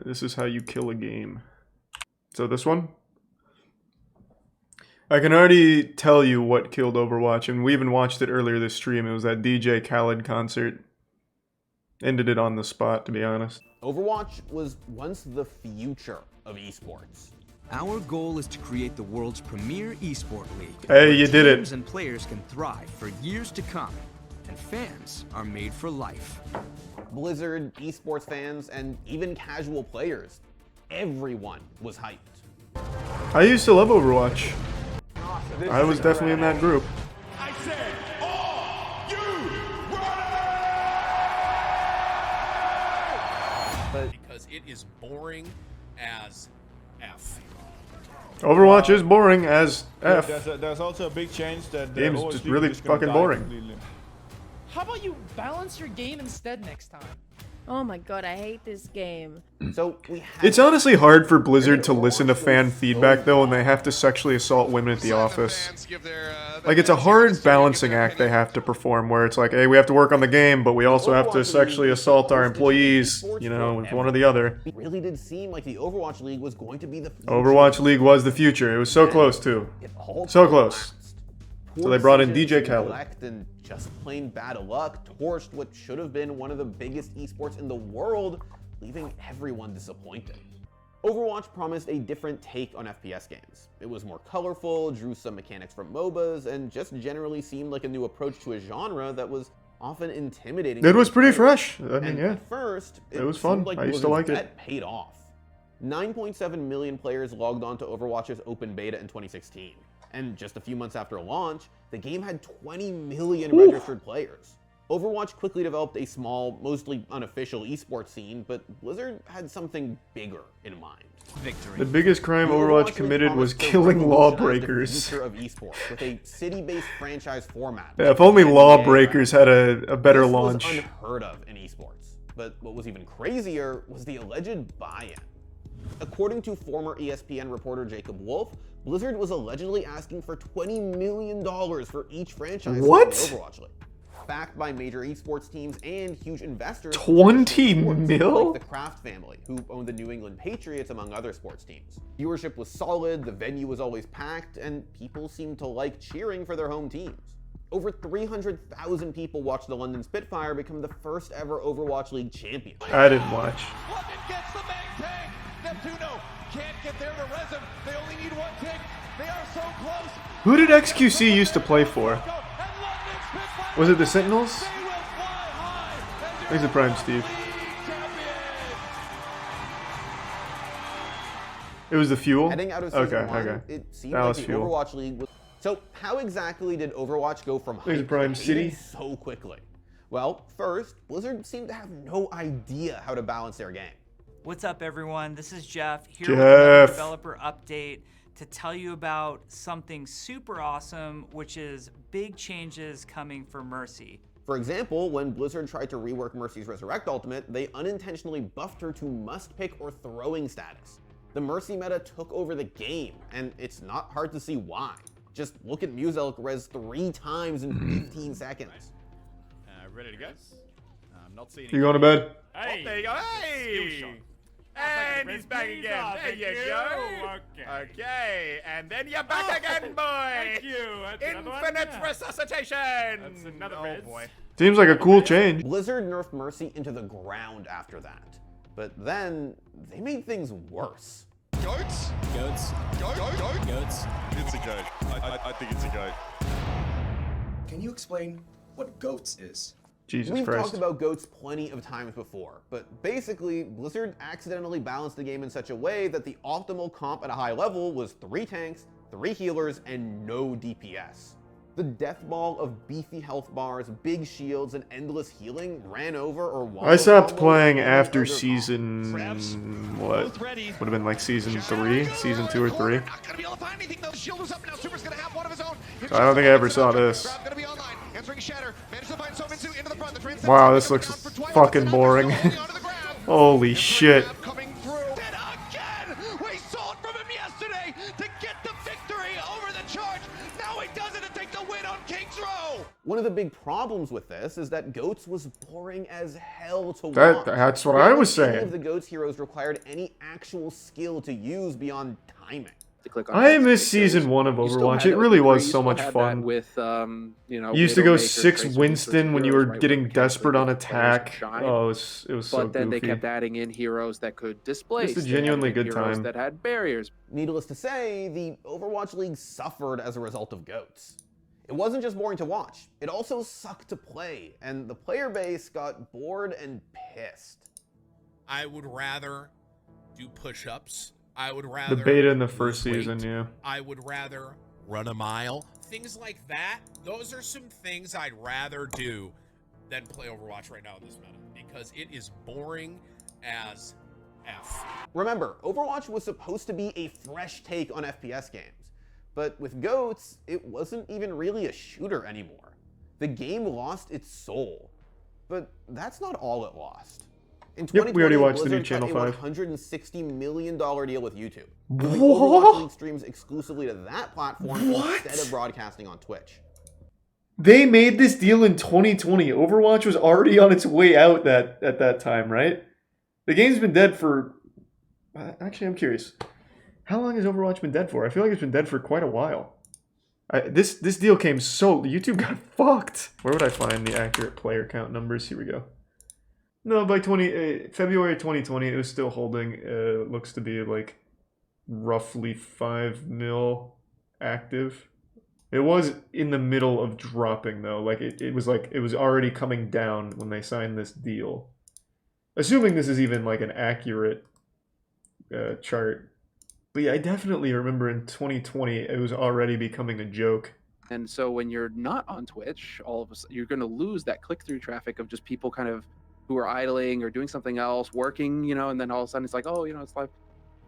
This is how you kill a game. So this one? I can already tell you what killed Overwatch, and we even watched it earlier this stream. It was that DJ Khaled concert. Ended it on the spot, to be honest. Overwatch was once the future of esports. Our goal is to create the world's premier esport league. Hey, you did it. Teams and players can thrive for years to come, and fans are made for life. Blizzard, esports fans, and even casual players, everyone was hyped. I used to love Overwatch. I was definitely in that group. I said, all you run! Because it is boring as F. Overwatch is boring as F. There's also a big change that the game's Overwatch just League really is gonna fucking die boring. completely. How about you balance your game instead next time? Oh my god, I hate this game. So we have It's honestly hard for Blizzard to listen to fan feedback though, when they have to sexually assault women at the office. Like, it's a hard balancing act they have to perform, where it's like, hey, we have to work on the game, but we also have to sexually assault our employees, you know, with one or the other. It really did seem like the Overwatch League was going to be the future. Overwatch League was the future. It was so close too. It all So close. collapsed. So they brought in Decisions, DJ Khaled. neglect, and just plain bad luck torched what should have been one of the biggest esports in the world, leaving everyone disappointed. Overwatch promised a different take on FPS games. It was more colorful, drew some mechanics from MOBAs, and just generally seemed like a new approach to a genre that was often intimidating. It was pretty fresh. I mean, And yeah. at first, It was fun. seemed like I used to like Blizzard's it. bet paid off. 9.7 million players logged on to Overwatch's open beta in 2016. And just a few months after launch, the game had 20 million registered players. Overwatch quickly developed a small, mostly unofficial esports scene, but Blizzard had something bigger in mind. Victory. The biggest crime The Overwatch League committed was promised to killing revolutionize lawbreakers. the future of esports with a city-based franchise format. Yeah, if only Lawbreakers had a better This launch. was unheard of in esports. But what was even crazier was the alleged buy-in. According to former ESPN reporter Jacob Wolf, Blizzard was allegedly asking for $20 million for each franchise What? in the Overwatch League. Backed by major esports teams and huge investors, 20 mil? like the Kraft family, who owned the New England Patriots, among other sports teams. Viewership was solid, the venue was always packed, and people seemed to like cheering for their home teams. Over 300,000 people watched the London Spitfire become the first ever Overwatch League champion. I didn't watch. London gets the main tank. Neptuno can't get there to resin. They only need one tick. They are so close. Who did XQC used to play for? And London Spitfire, Was it the Sentinels? they will fly high. Thanks for Prime, Steve. It was the Fuel? Heading out of season Okay, one, okay. it seemed Dallas like the Fuel. Overwatch League was... So how exactly did Overwatch go from There's hype Prime to City. hated so quickly? Well, first, Blizzard seemed to have no idea how to balance their game. What's up, everyone? This is Jeff here Jeff. with another developer update to tell you about something super awesome, which is big changes coming for Mercy. For example, when Blizzard tried to rework Mercy's Resurrect Ultimate, they unintentionally buffed her to must-pick or throwing status. The Mercy meta took over the game, and it's not hard to see why. Just look at Muselk res 3 times in 15 seconds. Ready to go? I'm not seeing You going to bed? Hey, there you go. Hey! And he's back again. There you go. Okay, and then you're back again, boy. Thank you. Infinite resuscitation. That's another boy. Seems like a cool change. Blizzard nerfed Mercy into the ground after that. But then, they made things worse. Goats? Goats. Goats. It's a goat. I think it's a goat. Can you explain what GOATS is? Jesus We've Christ. talked about GOATs plenty of times before, but basically, Blizzard accidentally balanced the game in such a way that the optimal comp at a high level was 3 tanks, 3 healers, and no DPS. The death ball of beefy health bars, big shields, and endless healing ran over or won. I stopped playing after season... what? Would have been like season 3? Season 2 or 3? So I don't think I ever saw this. Wow, this looks fucking boring. Holy shit. We saw it from him yesterday to get the victory over the charge. Now he does it to take the win on King's Row. One of the big problems with this is that GOATS was boring as hell to watch. That's what I was None of the saying. GOATS heroes required any actual skill to use beyond timing. I miss season 1 of Overwatch. It really was so much fun. With you know, You used to go Widowmaker, 6 Tracer, Winston when you were heroes, right, getting where mechanics desperate on make players attack. shine. Oh, it was so But then they goofy. kept adding in heroes that could displace. Just a They added genuinely in good heroes time. that had barriers. Needless to say, the Overwatch League suffered as a result of GOATS. It wasn't just boring to watch, it also sucked to play, and the player base got bored and pissed. I would rather do push-ups. I would rather The beta in the first lose season, weight. yeah. I would rather run a mile. Things like that. Those are some things I'd rather do than play Overwatch right now in this meta, because it is boring as F. Remember, Overwatch was supposed to be a fresh take on FPS games, but with GOATS, it wasn't even really a shooter anymore. The game lost its soul, but that's not all it lost. In 2020, Yep, we already watched the new Blizzard Channel cut 5. a $160 million deal with YouTube, moving What? Overwatch League streams exclusively to that platform What? instead of broadcasting on Twitch. They made this deal in 2020. Overwatch was already on its way out at that time, right? The game's been dead for... Actually, I'm curious. How long has Overwatch been dead for? I feel like it's been dead for quite a while. This deal came so... YouTube got fucked. Where would I find the accurate player count numbers? Here we go. No, by February 2020, it was still holding. Looks to be like roughly 5 mil active. It was in the middle of dropping though. Like it was already coming down when they signed this deal. Assuming this is even like an accurate chart. But yeah, I definitely remember in 2020 it was already becoming a joke. And so when you're not on Twitch, all of a sudden you're going to lose that click-through traffic of just people kind of who are idling or doing something else, working, you know, and then all of a sudden it's like, oh, you know, it's like,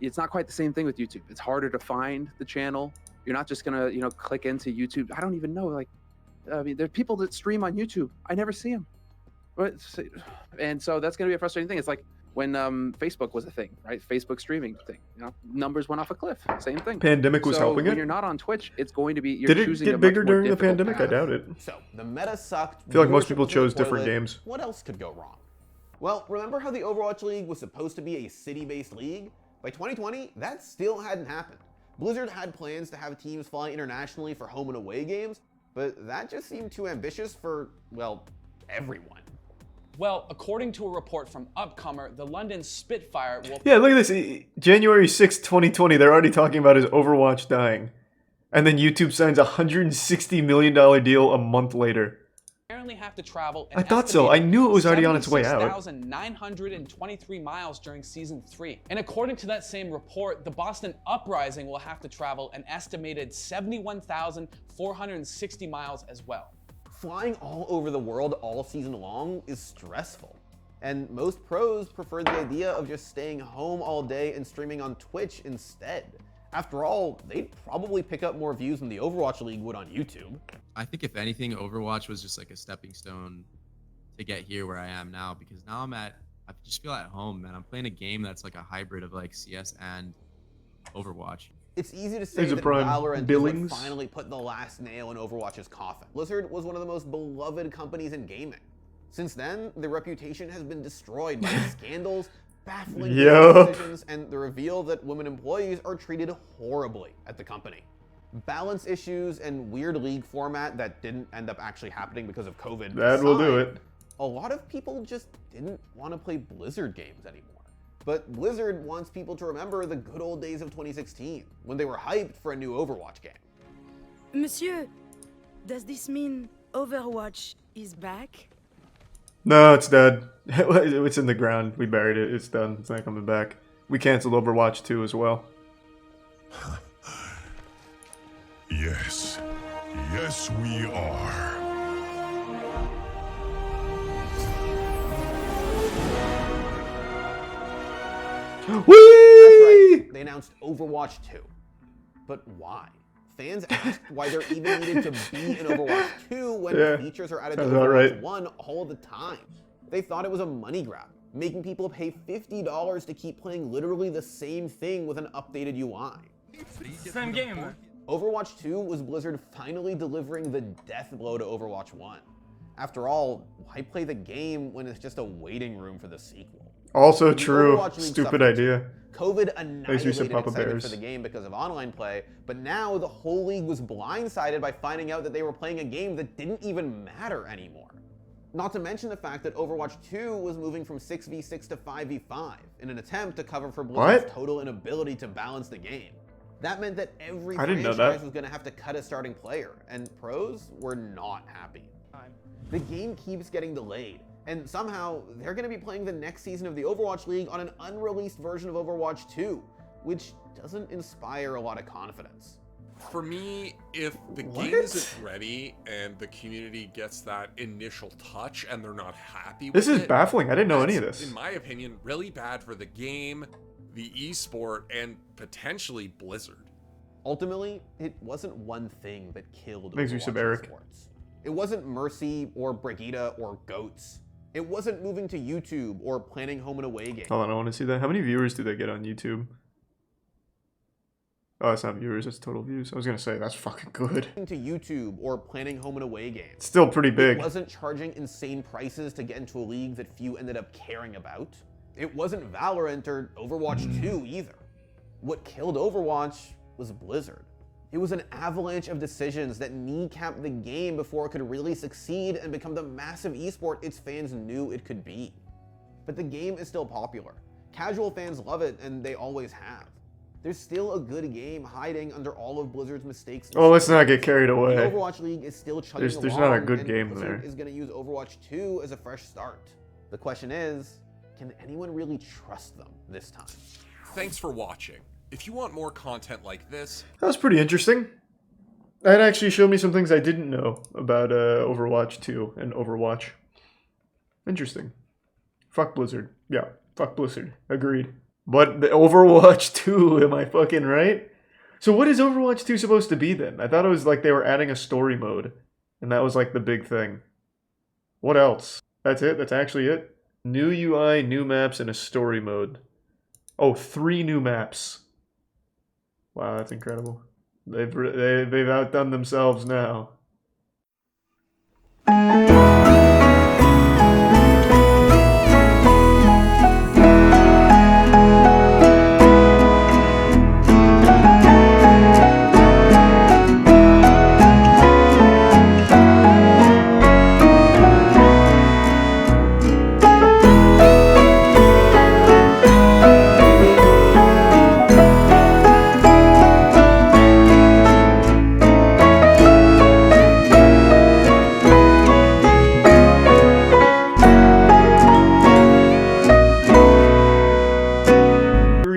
it's not quite the same thing with YouTube. It's harder to find the channel. You're not just gonna, you know, click into YouTube. I don't even know, like, I mean, there are people that stream on YouTube. I never see them. And so that's gonna be a frustrating thing. It's like when Facebook was a thing, right? Facebook streaming thing, you know, numbers went off a cliff. Same thing. Pandemic was helping when it? you're not on Twitch, it's going to be, you're Did it choosing get a bigger much more during the difficult pandemic? I path. doubt it. So, the meta sucked. I feel like most viewership people was in the chose different toilet. games. What else could go wrong? Well, remember how the Overwatch League was supposed to be a city-based league? By 2020, that still hadn't happened. Blizzard had plans to have teams fly internationally for home and away games, but that just seemed too ambitious for, well, everyone. Well, according to a report from Upcomer, the London Spitfire will... Yeah, look at this. January 6th, 2020, they're already talking about his Overwatch dying. And then YouTube signs a $160 million deal a month later. apparently have to travel I thought so. I knew it was already on its way out. 76,923 miles during Season 3. And according to that same report, the Boston Uprising will have to travel an estimated 71,460 miles as well. Flying all over the world all season long is stressful. And most pros prefer the idea of just staying home all day and streaming on Twitch instead. After all, they'd probably pick up more views than the Overwatch League would on YouTube. I think if anything, Overwatch was just like a stepping stone to get here where I am now, because now I just feel at home, man. I'm playing a game that's like a hybrid of like CS and Overwatch. It's easy to say that Valorant has like finally put the last nail in Overwatch's coffin. Blizzard was one of the most beloved companies in gaming. Since then, their reputation has been destroyed by scandals, baffling decisions, and the reveal that women employees are treated horribly at the company. Balance issues and weird league format that didn't end up actually happening because of COVID. That will do it. A lot of people just didn't want to play Blizzard games anymore. But Blizzard wants people to remember the good old days of 2016, when they were hyped for a new Overwatch game. Monsieur, does this mean Overwatch is back? No, it's dead. It's in the ground. We buried it. It's done. It's not coming back. We canceled Overwatch 2 as well. Yes. Yes, we are. Whee! That's right. They announced Overwatch 2. But why? Fans asked why there even needed to be an Overwatch 2 when features are added to Overwatch 1 all the time. They thought it was a money grab, making people pay $50 to keep playing literally the same thing with an updated UI. Same game. Overwatch 2 was Blizzard finally delivering the death blow to Overwatch 1. After all, why play the game when it's just a waiting room for the sequel? Also The true. Overwatch League Stupid suffered idea. too. COVID Makes me some annihilated Papa excitement Bears. for the game because of online play, but now the whole league was blindsided by finding out that they were playing a game that didn't even matter anymore. Not to mention the fact that Overwatch 2 was moving from 6v6 to 5v5 in an attempt to cover for Blizzard's total inability to balance the game. That meant that every franchise was going to have to cut a starting player, and pros were not happy. The game keeps getting delayed, and somehow they're going to be playing the next season of the Overwatch League on an unreleased version of Overwatch 2, which doesn't inspire a lot of confidence. For me, if the game isn't ready and the community gets that initial touch and they're not happy with it... This is baffling. I didn't know any of this. In my opinion, really bad for the game, the esport, and potentially Blizzard. Ultimately, it wasn't one thing that killed Makes me Overwatch some Eric. esports. It wasn't Mercy or Brigitte or Goats. It wasn't moving to YouTube or planning home and away games. Hold on, I want to see that. How many viewers do they get on YouTube? Oh, that's not viewers, that's total views. I was going to say, that's fucking good. To YouTube or planning home and away games. Still pretty big. It wasn't charging insane prices to get into a league that few ended up caring about. It wasn't Valorant or Overwatch 2 either. What killed Overwatch was Blizzard. It was an avalanche of decisions that kneecapped the game before it could really succeed and become the massive esport its fans knew it could be. But the game is still popular. Casual fans love it, and they always have. There's still a good game hiding under all of Blizzard's mistakes. Oh, let's not get carried away. The Overwatch League is still chugging along. There's not a good game Blizzard there. is going to use Overwatch 2 as a fresh start. The question is, can anyone really trust them this time? Thanks for watching. If you want more content like this... That was pretty interesting. That actually showed me some things I didn't know about Overwatch 2 and Overwatch. Interesting. Fuck Blizzard. Yeah, fuck Blizzard. Agreed. But the Overwatch 2, am I fucking right? So what is Overwatch 2 supposed to be then? I thought it was like they were adding a story mode. And that was like the big thing. What else? That's it? That's actually it? New UI, new maps, and a story mode. Oh, 3 new maps. Wow, that's incredible. They've outdone themselves now.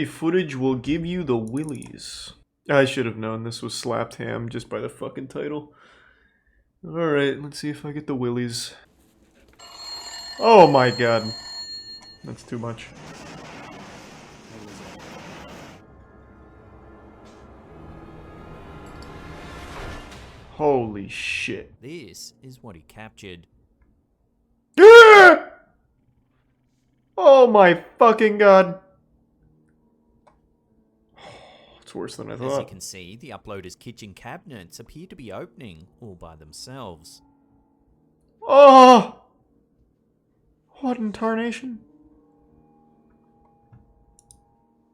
Footage will give you the willies. I should have known this was slapped ham just by the fucking title. Alright, let's see if I get the willies. Oh my god. That's too much. Holy shit. This is what he captured. Ah! Oh my fucking god. It's worse than I thought. As you can see, the uploader's kitchen cabinets appear to be opening all by themselves. Oh! What in tarnation?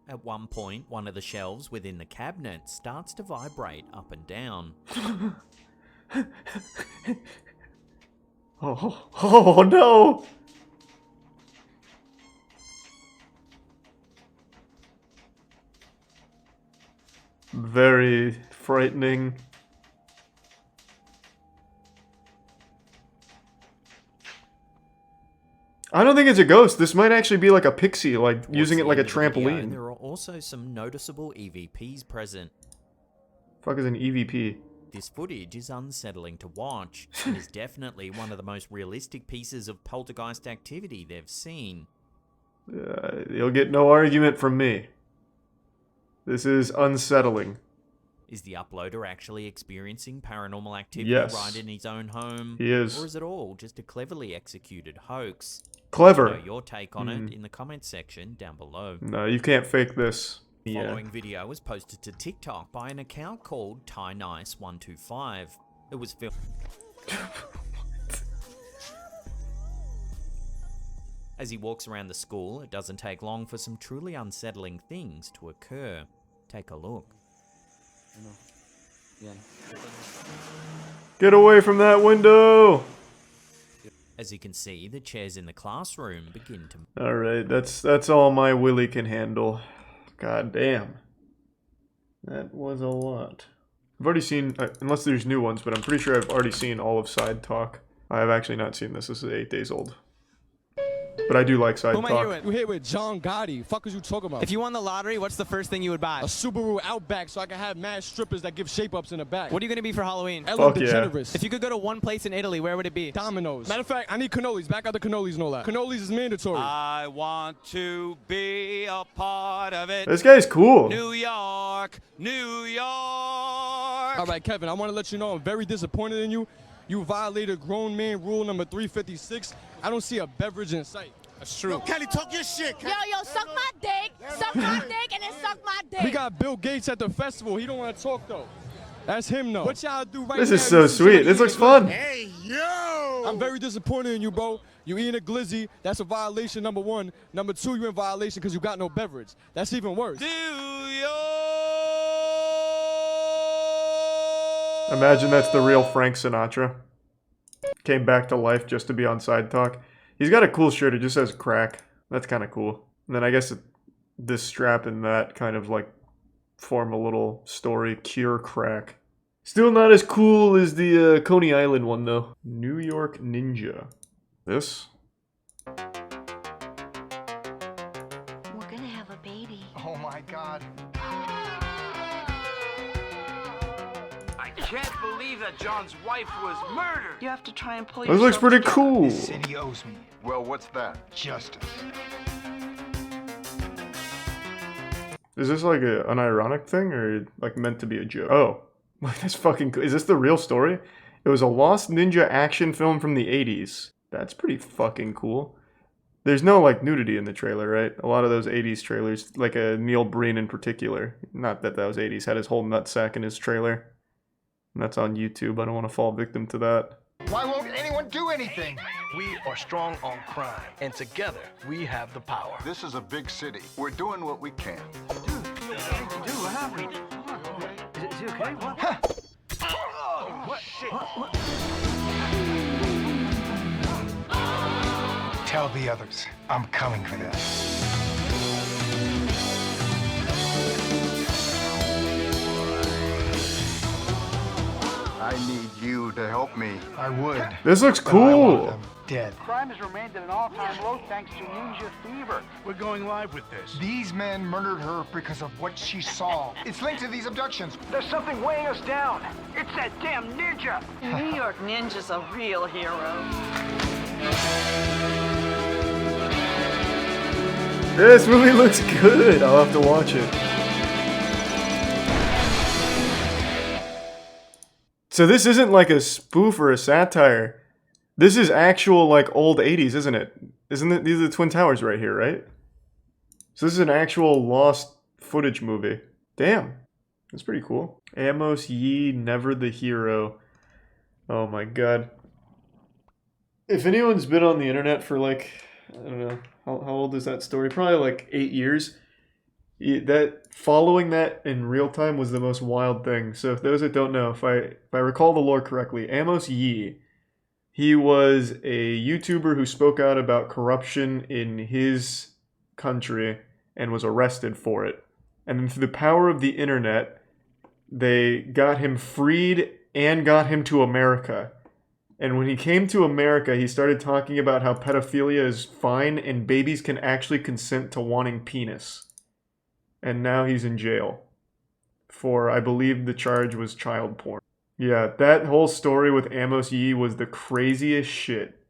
At one point, one of the shelves within the cabinet starts to vibrate up and down. Oh no! Very frightening. I don't think it's a ghost. This might actually be like a pixie, like using it like a trampoline. There are also some noticeable EVPs present. Fuck is an EVP? This footage is unsettling to watch, and is definitely one of the most realistic pieces of poltergeist activity they've seen. You'll get no argument from me. This is unsettling. Is the uploader actually experiencing paranormal activity right in his own home? He is. Or is it all just a cleverly executed hoax? Clever. Let us know your take on it in the comments section down below. No, you can't fake this. following video was posted to TikTok by an account called TyNice125. It was filmed. As he walks around the school, it doesn't take long for some truly unsettling things to occur. Take a look. Get away from that window! As you can see, the chairs in the classroom begin to... Alright, that's all my Willy can handle. God damn. That was a lot. I've already seen, unless there's new ones, but I'm pretty sure I've already seen all of Sidetalk. I have actually not seen this. This is 8 days old. But I do like Sidetalk. You here with John Gotti. Fuck is you talking about? If you won the lottery, what's the first thing you would buy? A Subaru Outback so I can have mad strippers that give shape-ups in the back. What are you going to be for Halloween? Ellen DeGeneres. If you could go to one place in Italy, where would it be? Domino's. Matter of fact, I need cannolis. Back out the cannolis and all that. Cannolis is mandatory. I want to be a part of it. This guy's cool. New York, New York. All right, Kevin, I want to let you know I'm very disappointed in you. You violated grown man rule number 356. I don't see a beverage in sight. That's true. Yo, Kelly, talk your shit, Kelly. Yo, suck my dick. Suck my dick and then suck my dick. We got Bill Gates at the festival. He don't want to talk, though. That's him, though. What y'all do right now? This is so sweet. This looks fun. Hey, yo! I'm very disappointed in you, bro. You eating a glizzy. That's a violation, number one. Number two, you in violation because you got no beverage. That's even worse. New York. Imagine that's the real Frank Sinatra. Came back to life just to be on Sidetalk. He's got a cool shirt. It just says crack. That's kind of cool. And then I guess this strap and that kind of like form a little story. Cure crack. Still not as cool as the Coney Island one though. New York Ninja. This? We're gonna have a baby. Oh my God. I can't believe that John's wife was murdered. You have to try and pull This looks pretty cool. The city owes me. Well, what's that? Justice. Is this like an ironic thing or like meant to be a joke? Oh, that's fucking cool. Is this the real story? It was a lost ninja action film from the 80s. That's pretty fucking cool. There's no like nudity in the trailer, right? A lot of those 80s trailers, like a Neil Breen in particular, not that was 80s, had his whole nutsack in his trailer. And that's on YouTube. I don't want to fall victim to that. Why won't anyone do anything? We are strong on crime, and together we have the power. This is a big city. We're doing what we can. Dude, what happened? Is he okay? What? Oh, shit. Tell the others, I'm coming for them. I need you to help me. I would. This looks but I want cool. them dead. Crime has remained at an all-time low thanks to ninja fever. We're going live with this. These men murdered her because of what she saw. It's linked to these abductions. There's something weighing us down. It's that damn ninja. New York Ninja's a real hero. This movie looks good. I'll have to watch it. So this isn't like a spoof or a satire. This is actual like old 80s, isn't it? Isn't it? These are the Twin Towers right here, right? So this is an actual lost footage movie. Damn. That's pretty cool. Amos Yee, Never the Hero. Oh my god. If anyone's been on the internet for like, I don't know, how old is that story? Probably like 8 years. That following that in real time was the most wild thing. So if those that don't know, if I recall the lore correctly, Amos Yee, he was a YouTuber who spoke out about corruption in his country and was arrested for it. And then through the power of the internet, they got him freed and got him to America. And when he came to America, he started talking about how pedophilia is fine and babies can actually consent to wanting penis. And now he's in jail for, I believe the charge was child porn. Yeah, that whole story with Amos Yee was the craziest shit.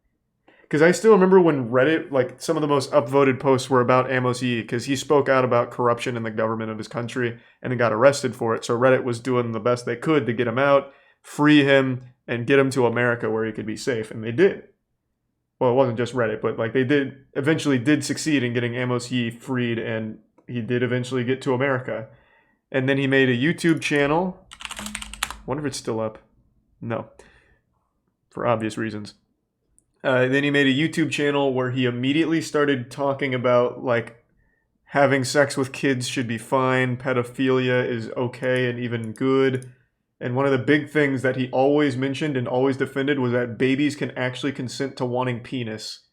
Because I still remember when Reddit, like some of the most upvoted posts were about Amos Yee, because he spoke out about corruption in the government of his country and then got arrested for it. So Reddit was doing the best they could to get him out, free him, and get him to America where he could be safe. And they did. Well, it wasn't just Reddit, but like they eventually did succeed in getting Amos Yee freed and he did eventually get to America. And then he made a YouTube channel. Wonder if it's still up. No. For obvious reasons. Then he made a YouTube channel where he immediately started talking about, like, having sex with kids should be fine, pedophilia is okay and even good. And one of the big things that he always mentioned and always defended was that babies can actually consent to wanting penis.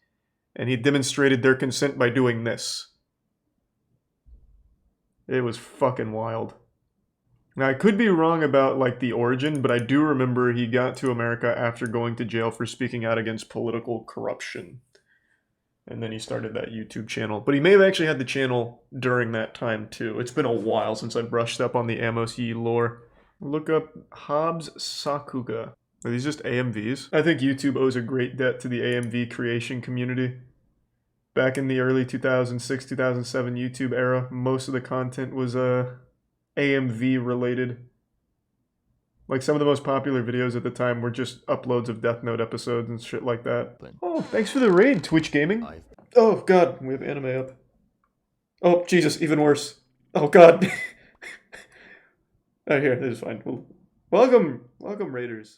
And he demonstrated their consent by doing this. It was fucking wild. Now, I could be wrong about, like, the origin, but I do remember he got to America after going to jail for speaking out against political corruption. And then he started that YouTube channel. But he may have actually had the channel during that time, too. It's been a while since I brushed up on the Amos Yee lore. Look up Hobbs Sakuga. Are these just AMVs? I think YouTube owes a great debt to the AMV creation community. Back in the early 2006, 2007 YouTube era, most of the content was AMV related. Like, some of the most popular videos at the time were just uploads of Death Note episodes and shit like that. Oh, thanks for the raid, Twitch Gaming. Oh, God, we have anime up. Oh, Jesus, even worse. Oh, God. Oh, here, this is fine. Welcome, raiders.